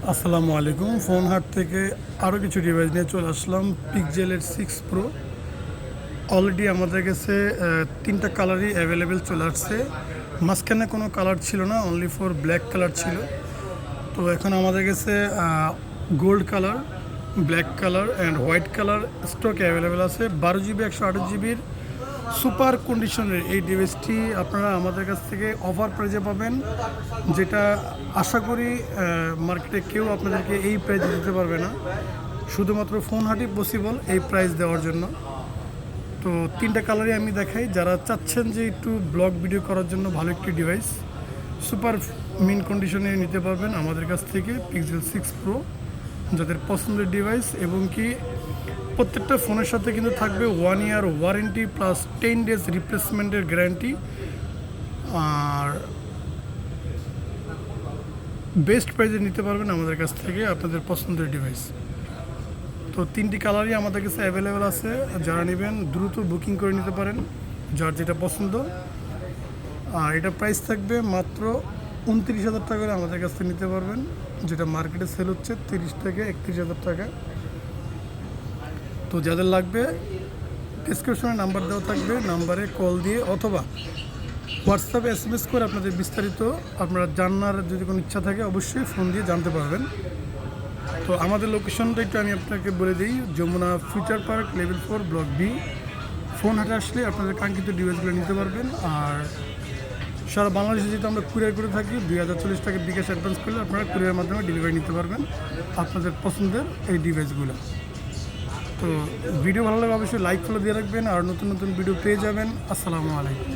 আসসালামু আলাইকুম। ফোন হাট থেকে আরও কিছু ডিভাইস নিয়ে চলে আসলাম। পিক্সেলের 6 প্রো অলরেডি আমাদের কাছে তিনটা কালারই অ্যাভেলেবেল চলে আসছে। মাঝখানে কোনো কালার ছিল না, অনলি ফর ব্ল্যাক কালার ছিল। তো এখন আমাদের কাছে gold colour, black colour and white colour stock available আছে। 12 জিবি 128 জিবির সুপার কন্ডিশনের এই ডিভাইসটি আপনারা আমাদের কাছ থেকে অফার প্রাইজে পাবেন, যেটা আশা করি মার্কেটে কেউ আপনাদেরকে এই প্রাইজে দিতে পারবে না। শুধুমাত্র ফোন হাটই পসিবল এই প্রাইস দেওয়ার জন্য। তো তিনটা কালারই আমি দেখাই, যারা চাচ্ছেন যে একটু ব্লগ ভিডিও করার জন্য ভালো একটি ডিভাইস সুপার মিন কন্ডিশনে নিতে পারবেন আমাদের কাছ থেকে পিক্সেল 6 প্রো, যাদের পছন্দের ডিভাইস। এবং কি প্রত্যেকটা ফোনের সাথে কিন্তু থাকবে 1 ইয়ার ওয়ারেন্টি প্লাস 10 ডেজ রিপ্লেসমেন্টের গ্যারান্টি। আর বেস্ট প্রাইজে নিতে পারবেন আমাদের কাছ থেকে আপনাদের পছন্দের ডিভাইস। তো তিনটি কালারই আমাদের কাছে অ্যাভেলেবেল আছে, যারা নেবেন দ্রুত বুকিং করে নিতে পারেন যার যেটা পছন্দ। আর এটা প্রাইস থাকবে মাত্র 29,000 টাকা করে আমাদের কাছ থেকে নিতে পারবেন, যেটা মার্কেটে সেল হচ্ছে 30 থেকে 31,000 টাকা। তো যাদের লাগবে ডিসক্রিপশনে নাম্বার দেওয়া থাকবে, নাম্বারে কল দিয়ে অথবা হোয়াটসঅ্যাপে SMS করে আপনাদের বিস্তারিত আপনারা জানার যদি কোনো ইচ্ছা থাকে অবশ্যই ফোন দিয়ে জানতে পারবেন। তো আমাদের লোকেশনটা একটু আমি আপনাকে বলে দিই, Jamuna future park level 4 block B. Phone হাটে আসলে আপনাদের কাঙ্ক্ষিত ডিভাইসগুলো নিতে পারবেন। আর সারা বাংলাদেশে যেহেতু আমরা কুরিয়ার করে থাকি, 2040 টাকা বিকাশ অ্যাডভান্স করলে আপনারা কুরিয়ারের মাধ্যমে ডেলিভারি নিতে পারবেন আপনাদের পছন্দের এই ডিভাইসগুলো। তো ভিডিও ভালো লাগে অবশ্যই লাইক ফলো দিয়ে রাখবেন, আর নতুন নতুন ভিডিও পেয়ে যাবেন। আসসালামু আলাইকুম।